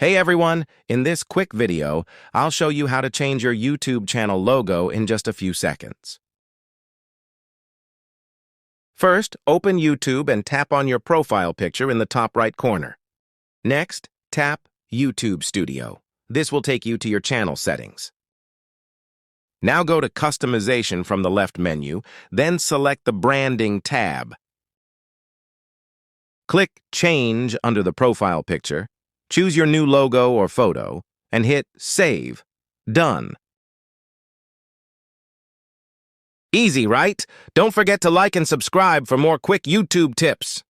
Hey everyone, in this quick video, I'll show you how to change your YouTube channel logo in just a few seconds. First, open YouTube and tap on your profile picture in the top right corner. Next, tap YouTube Studio. This will take you to your channel settings. Now go to Customization from the left menu, then select the Branding tab. Click Change under the profile picture. Choose your new logo or photo, and hit Save. Done. Easy, right? Don't forget to like and subscribe for more quick YouTube tips.